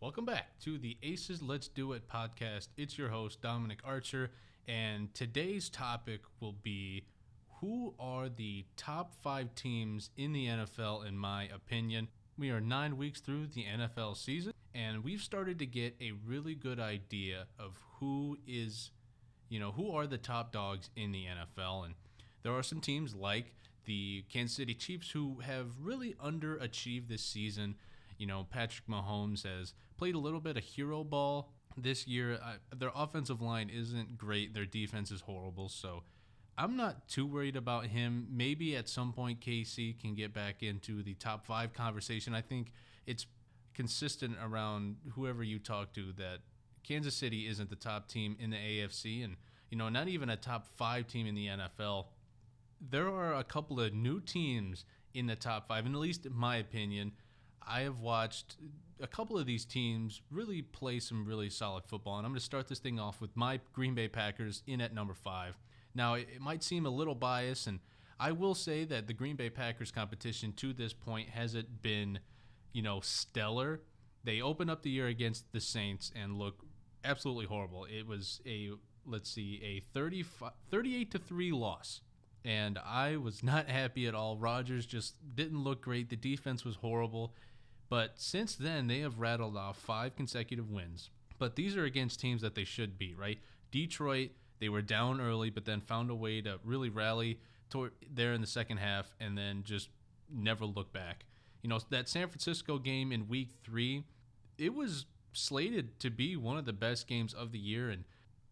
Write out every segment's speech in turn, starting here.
Welcome back to the Aces Let's Do It podcast. It's your host, Dominic Archer, and today's topic will be who are the top 5 teams in the NFL, in my opinion. We are 9 weeks through the NFL season, and we've started to get a really good idea of who are the top dogs in the NFL. And there are some teams like the Kansas City Chiefs who have really underachieved this season. Patrick Mahomes has played a little bit of hero ball this year. Their offensive line isn't great. Their defense is horrible. So I'm not too worried about him. Maybe at some point KC can get back into the top 5 conversation. I think it's consistent around whoever you talk to that Kansas City isn't the top team in the AFC and, not even a top 5 team in the NFL. There are a couple of new teams in the top 5, and at least in my opinion, I have watched a couple of these teams really play some really solid football, and I'm going to start this thing off with my Green Bay Packers in at number 5. Now, it might seem a little biased, and I will say that the Green Bay Packers competition to this point hasn't been, stellar. They opened up the year against the Saints and look absolutely horrible. It was a 38-3 loss. And I was not happy at all. Rodgers just didn't look great. The defense was horrible. But since then, they have rattled off 5 consecutive wins. But these are against teams that they should beat, right? Detroit, they were down early, but then found a way to really rally there in the second half and then just never look back. That San Francisco game in week 3, it was slated to be one of the best games of the year. And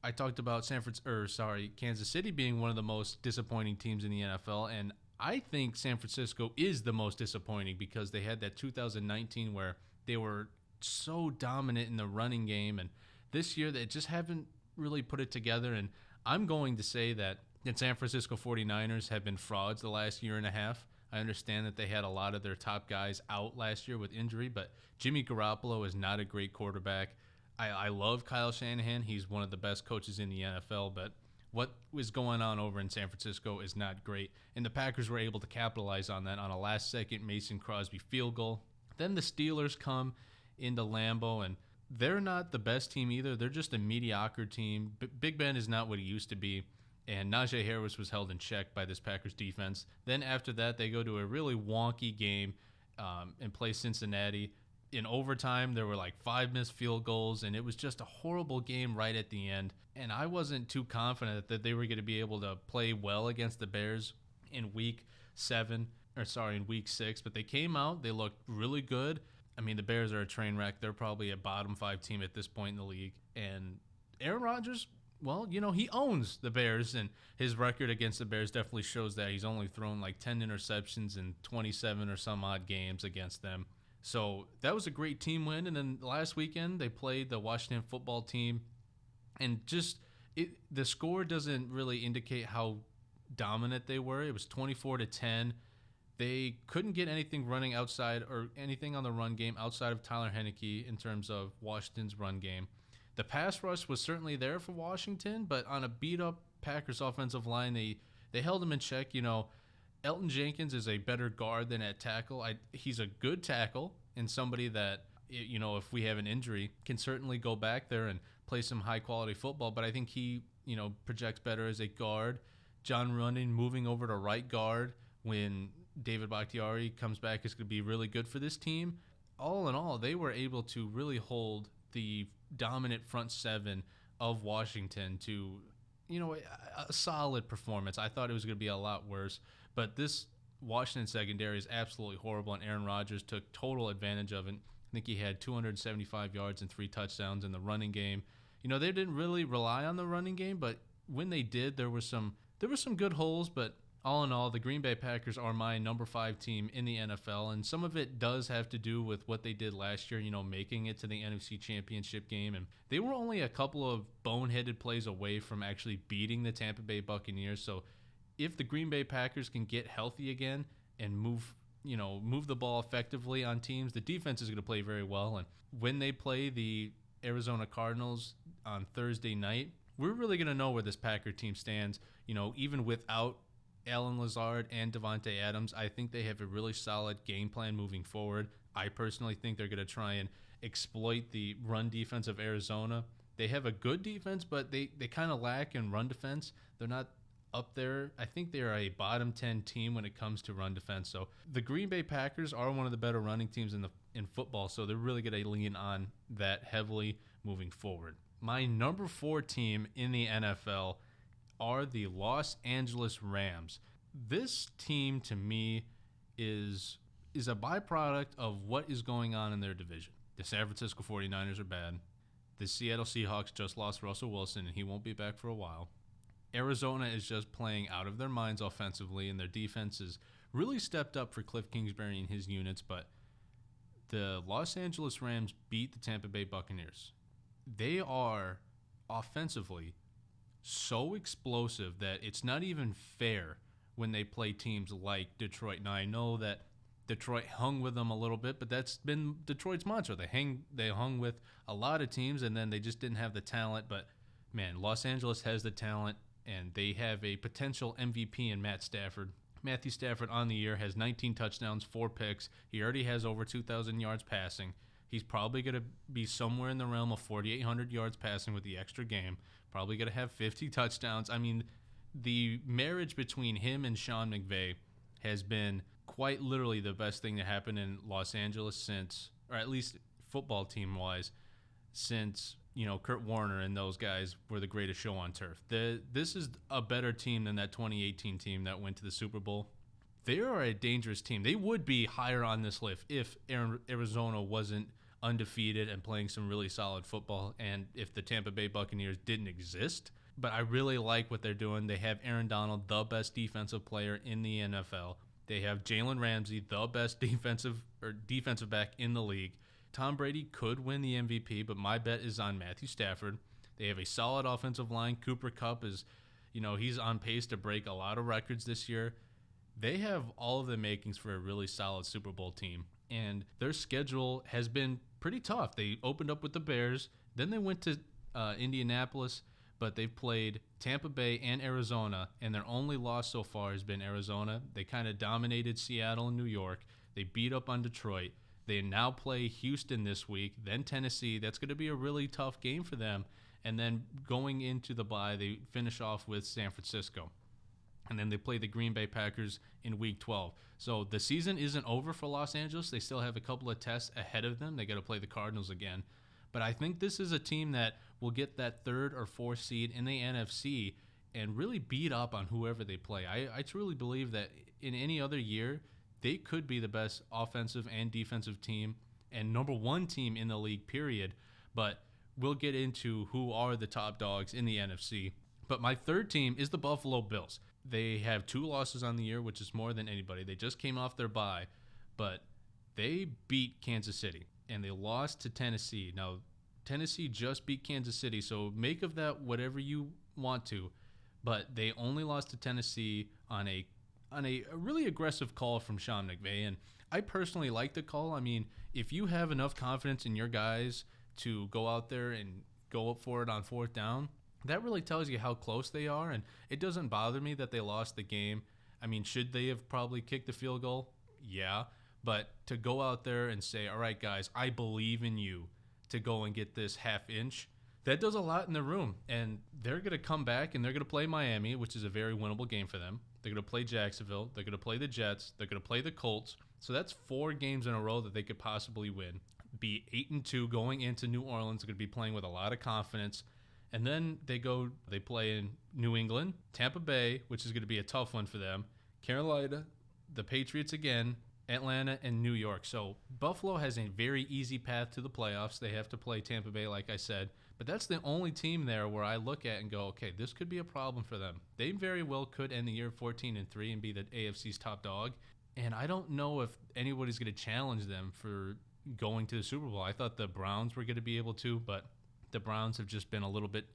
I talked about Kansas City being one of the most disappointing teams in the NFL, and I think San Francisco is the most disappointing because they had that 2019 where they were so dominant in the running game, and this year they just haven't really put it together. And I'm going to say that the San Francisco 49ers have been frauds the last year and a half. I understand that they had a lot of their top guys out last year with injury, but Jimmy Garoppolo is not a great quarterback. I love Kyle Shanahan. He's one of the best coaches in the NFL, but what was going on over in San Francisco is not great. And the Packers were able to capitalize on that on a last-second Mason Crosby field goal. Then the Steelers come into Lambeau, and they're not the best team either. They're just a mediocre team. Big Ben is not what he used to be, and Najee Harris was held in check by this Packers defense. Then after that, they go to a really wonky game and play Cincinnati. In overtime, there were like 5 missed field goals, and it was just a horrible game right at the end. And I wasn't too confident that they were going to be able to play well against the Bears in week 6, but they came out, they looked really good. I mean, the Bears are a train wreck. They're probably a bottom 5 team at this point in the league. And Aaron Rodgers, well, he owns the Bears, and his record against the Bears definitely shows that. He's only thrown like 10 interceptions in 27 or some odd games against them. So that was a great team win. And then last weekend, they played the Washington football team. And the score doesn't really indicate how dominant they were. It was 24-10. They couldn't get anything running outside or anything on the run game outside of Tyler Heinicke in terms of Washington's run game. The pass rush was certainly there for Washington, but on a beat-up Packers offensive line, they held them in check. Elton Jenkins is a better guard than at tackle. He's a good tackle and somebody that, if we have an injury, can certainly go back there and play some high-quality football. But I think he, projects better as a guard. John Running moving over to right guard when David Bakhtiari comes back is going to be really good for this team. All in all, they were able to really hold the dominant front 7 of Washington to a solid performance. I thought it was going to be a lot worse, but this Washington secondary is absolutely horrible, and Aaron Rodgers took total advantage of it. I think he had 275 yards and 3 touchdowns in the running game. They didn't really rely on the running game, but when they did, there were some good holes, but all in all, the Green Bay Packers are my number 5 team in the NFL, and some of it does have to do with what they did last year, making it to the NFC Championship game. And they were only a couple of boneheaded plays away from actually beating the Tampa Bay Buccaneers. So if the Green Bay Packers can get healthy again and move the ball effectively on teams, the defense is going to play very well. And when they play the Arizona Cardinals on Thursday night, we're really going to know where this Packer team stands, even without Allen Lazard and Devontae Adams. I think they have a really solid game plan moving forward. I personally think they're going to try and exploit the run defense of Arizona. They have a good defense, but they kind of lack in run defense. They're not up there. I think they are a bottom 10 team when it comes to run defense. So the Green Bay Packers are one of the better running teams in football, so they're really going to lean on that heavily moving forward. My number 4 team in the NFL are the Los Angeles Rams. This team to me is a byproduct of what is going on in their division. The San Francisco 49ers are bad. The Seattle Seahawks just lost Russell Wilson, and he won't be back for a while. Arizona is just playing out of their minds offensively, and their defense has really stepped up for Cliff Kingsbury and his units, but the Los Angeles Rams beat the Tampa Bay Buccaneers. They are offensively so explosive that it's not even fair when they play teams like Detroit. Now, I know that Detroit hung with them a little bit, but that's been Detroit's mantra. They hung with a lot of teams, and then they just didn't have the talent. But, man, Los Angeles has the talent, and they have a potential MVP in Matt Stafford. Matthew Stafford on the year has 19 touchdowns, 4 picks. He already has over 2,000 yards passing. He's probably going to be somewhere in the realm of 4,800 yards passing with the extra game. Probably going to have 50 touchdowns. I mean, the marriage between him and Sean McVay has been quite literally the best thing to happen in Los Angeles since, or at least football team-wise, since, Kurt Warner and those guys were the greatest show on turf. This is a better team than that 2018 team that went to the Super Bowl. They are a dangerous team. They would be higher on this list if Arizona wasn't undefeated and playing some really solid football, and if the Tampa Bay Buccaneers didn't exist. But I really like what they're doing. They have Aaron Donald, the best defensive player in the NFL. They have Jalen Ramsey, the best defensive back in the league. Tom Brady could win the MVP, but my bet is on Matthew Stafford. They have a solid offensive line. Cooper Kupp is, he's on pace to break a lot of records this year. They have all of the makings for a really solid Super Bowl team, and their schedule has been pretty tough. They opened up with the Bears, then they went to Indianapolis, but they've played Tampa Bay and Arizona, and their only loss so far has been Arizona. They kind of dominated Seattle and New York. They beat up on Detroit. They now play Houston this week, then Tennessee. That's going to be a really tough game for them. And then going into the bye, they finish off with San Francisco. And then they play the Green Bay Packers in Week 12. So the season isn't over for Los Angeles. They still have a couple of tests ahead of them. They got to play the Cardinals again. But I think this is a team that will get that 3rd or 4th seed in the NFC and really beat up on whoever they play. I truly believe that in any other year, they could be the best offensive and defensive team and number 1 team in the league, period. But we'll get into who are the top dogs in the NFC. But my 3rd team is the Buffalo Bills. They have 2 losses on the year, which is more than anybody. They just came off their bye, but they beat Kansas City, and they lost to Tennessee. Now, Tennessee just beat Kansas City, so make of that whatever you want to, but they only lost to Tennessee on a really aggressive call from Sean McVay, and I personally like the call. I mean, if you have enough confidence in your guys to go out there and go up for it on 4th down, that really tells you how close they are, and it doesn't bother me that they lost the game. I mean, should they have probably kicked the field goal? Yeah, but to go out there and say, all right, guys, I believe in you to go and get this half inch, that does a lot in the room, and they're going to come back, and they're going to play Miami, which is a very winnable game for them. They're going to play Jacksonville. They're going to play the Jets. They're going to play the Colts. So that's 4 games in a row that they could possibly win. Be 8-2 going into New Orleans. They're going to be playing with a lot of confidence. And then they play in New England, Tampa Bay, which is going to be a tough one for them, Carolina, the Patriots again, Atlanta, and New York. So Buffalo has a very easy path to the playoffs. They have to play Tampa Bay, like I said. But that's the only team there where I look at and go, okay, this could be a problem for them. They very well could end the year 14-3 and be the AFC's top dog. And I don't know if anybody's going to challenge them for going to the Super Bowl. I thought the Browns were going to be able to, but the Browns have just been a little bit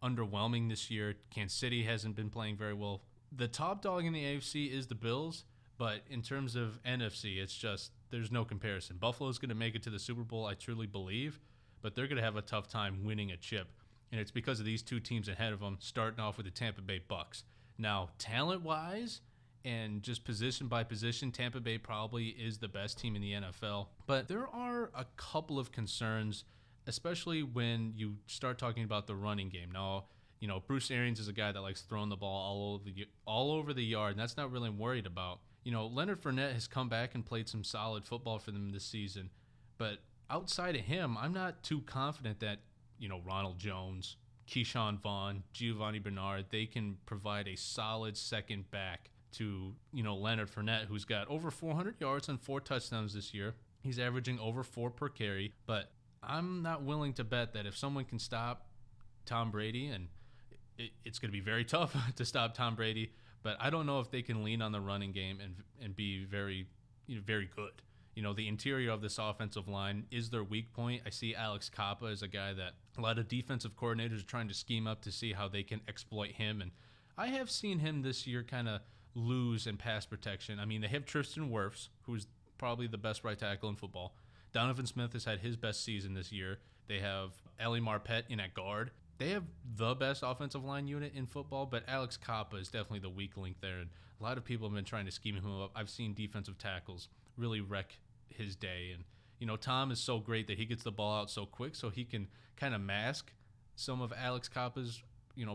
underwhelming this year. Kansas City hasn't been playing very well. The top dog in the AFC is the Bills, but in terms of NFC, it's just there's no comparison. Buffalo's going to make it to the Super Bowl, I truly believe, but they're going to have a tough time winning a chip. And it's because of these 2 teams ahead of them, starting off with the Tampa Bay Bucks. Now, talent-wise and just position by position, Tampa Bay probably is the best team in the NFL. But there are a couple of concerns, especially when you start talking about the running game. Now, Bruce Arians is a guy that likes throwing the ball all over the yard, and that's not really worried about. Leonard Fournette has come back and played some solid football for them this season. But outside of him, I'm not too confident that, Ronald Jones, Keyshawn Vaughn, Giovanni Bernard, they can provide a solid second back to, Leonard Fournette, who's got over 400 yards and 4 touchdowns this year. He's averaging over 4 per carry. But I'm not willing to bet that if someone can stop Tom Brady, and it's going to be very tough to stop Tom Brady, but I don't know if they can lean on the running game and be very, very good. The interior of this offensive line is their weak point. I see Alex Kappa as a guy that a lot of defensive coordinators are trying to scheme up to see how they can exploit him. And I have seen him this year kind of lose in pass protection. I mean, they have Tristan Wirfs, who's probably the best right tackle in football. Donovan Smith has had his best season this year. They have Ali Marpet in at guard. They have the best offensive line unit in football, but Alex Kappa is definitely the weak link there. And a lot of people have been trying to scheme him up. I've seen defensive tackles really wreck his day. And, Tom is so great that he gets the ball out so quick so he can kind of mask some of Alex Kappa's,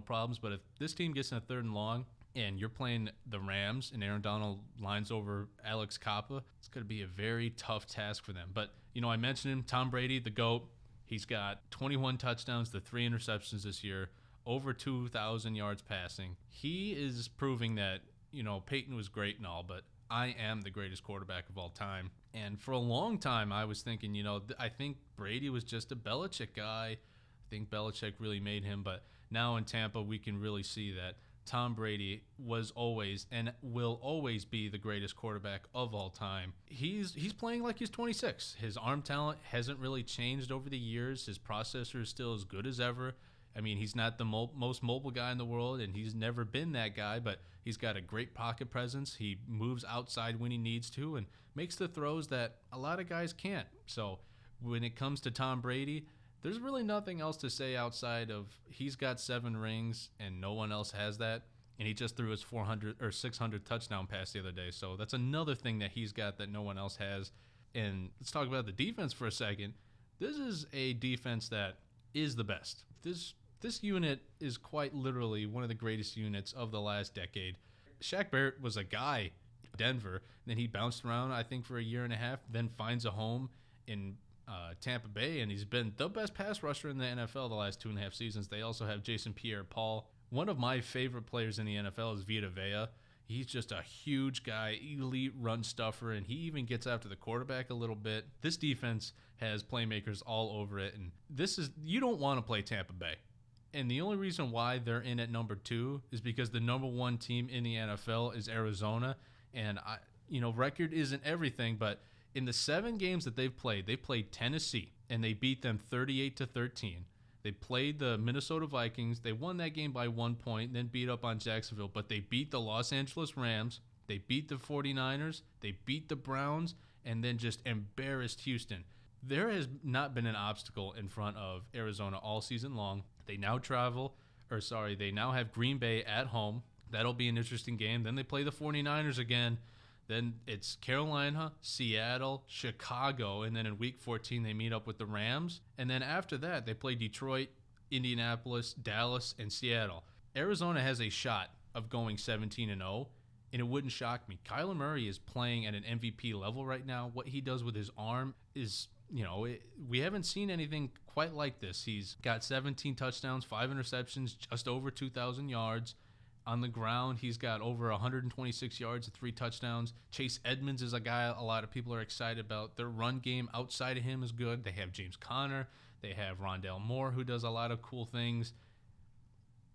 problems. But if this team gets in a 3rd and long and you're playing the Rams and Aaron Donald lines over Alex Kappa, it's going to be a very tough task for them. But, I mentioned him, Tom Brady, the GOAT. He's got 21 touchdowns to 3 interceptions this year, over 2,000 yards passing. He is proving that, Peyton was great and all, but I am the greatest quarterback of all time. And for a long time, I was thinking, I think Brady was just a Belichick guy. I think Belichick really made him. But now in Tampa, we can really see that Tom Brady was always and will always be the greatest quarterback of all time. He's playing like he's 26. His arm talent hasn't really changed over the years. His processor is still as good as ever. I mean, he's not the most mobile guy in the world, and he's never been that guy, but he's got a great pocket presence. He moves outside when he needs to and makes the throws that a lot of guys can't. So when it comes to Tom Brady, there's really nothing else to say outside of he's got 7 rings and no one else has that. And he just threw his 400 or 600 touchdown pass the other day. So that's another thing that he's got that no one else has. And let's talk about the defense for a second. This is a defense that is the best. This unit is quite literally one of the greatest units of the last decade. Shaq Barrett was a guy in Denver. Then he bounced around, I think, for a year and a half, then finds a home in Tampa Bay, and he's been the best pass rusher in the NFL the last 2.5 seasons. They also have Jason Pierre-Paul. One of my favorite players in the NFL is Vita Vea. He's just a huge guy, elite run stuffer, and he even gets after the quarterback a little bit. This defense has playmakers all over it, and you don't want to play Tampa Bay. And the only reason why they're in at number 2 is because the number 1 team in the NFL is Arizona. And record isn't everything, but in the 7 games that they played Tennessee, and they beat them 38-13. They played the Minnesota Vikings. They won that game by 1 point, then beat up on Jacksonville. But they beat the Los Angeles Rams. They beat the 49ers. They beat the Browns, and then just embarrassed Houston. There has not been an obstacle in front of Arizona all season long. They now they now have Green Bay at home. That'll be an interesting game. Then they play the 49ers again. Then it's Carolina, Seattle, Chicago, and then in Week 14 they meet up with the Rams. And then after that they play Detroit, Indianapolis, Dallas, and Seattle. Arizona has a shot of going 17-0, and it wouldn't shock me. Kyler Murray is playing at an MVP level right now. What he does with his arm is, we haven't seen anything quite like this. He's got 17 touchdowns, 5 interceptions, just over 2,000 yards. On the ground, he's got over 126 yards and 3 touchdowns. Chase Edmonds is a guy a lot of people are excited about. Their run game outside of him is good. They have James Conner. They have Rondale Moore, who does a lot of cool things.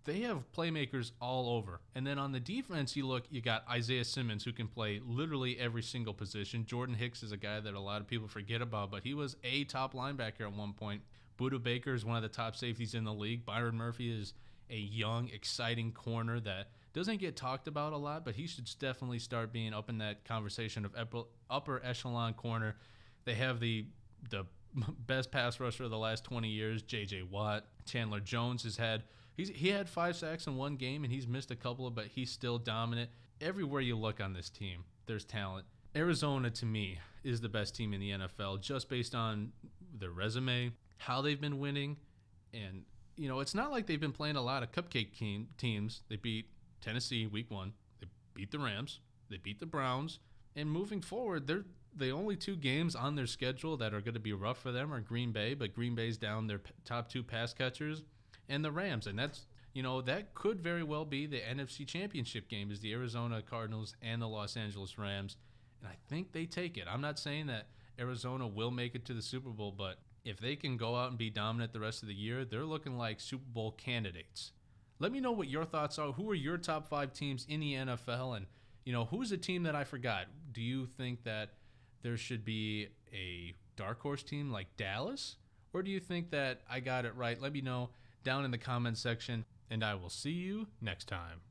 They have playmakers all over. And then on the defense, you got Isaiah Simmons, who can play literally every single position. Jordan Hicks is a guy that a lot of people forget about, but he was a top linebacker at one point. Budda Baker is one of the top safeties in the league. Byron Murphy is a young, exciting corner that doesn't get talked about a lot, but he should definitely start being up in that conversation of upper echelon corner. They have the best pass rusher of the last 20 years, J.J. Watt. Chandler Jones he had 5 sacks in one game, and he's missed a couple, but he's still dominant. everywhere you look on this team, there's talent. Arizona, to me, is the best team in the NFL just based on their resume, how they've been winning. And, it's not like they've been playing a lot of cupcake teams. They beat Tennessee week 1. They beat the Rams. They beat the Browns. And moving forward, they're the only 2 games on their schedule that are going to be rough for them are Green Bay, but Green Bay's down their top 2 pass catchers, and the Rams. And that's, that could very well be the NFC Championship game, is the Arizona Cardinals and the Los Angeles Rams. And I think they take it. I'm not saying that Arizona will make it to the Super Bowl, but if they can go out and be dominant the rest of the year, they're looking like Super Bowl candidates. Let me know what your thoughts are. Who are your top 5 teams in the NFL? And, who's a team that I forgot? Do you think that there should be a dark horse team like Dallas? Or do you think that I got it right? Let me know down in the comments section, and I will see you next time.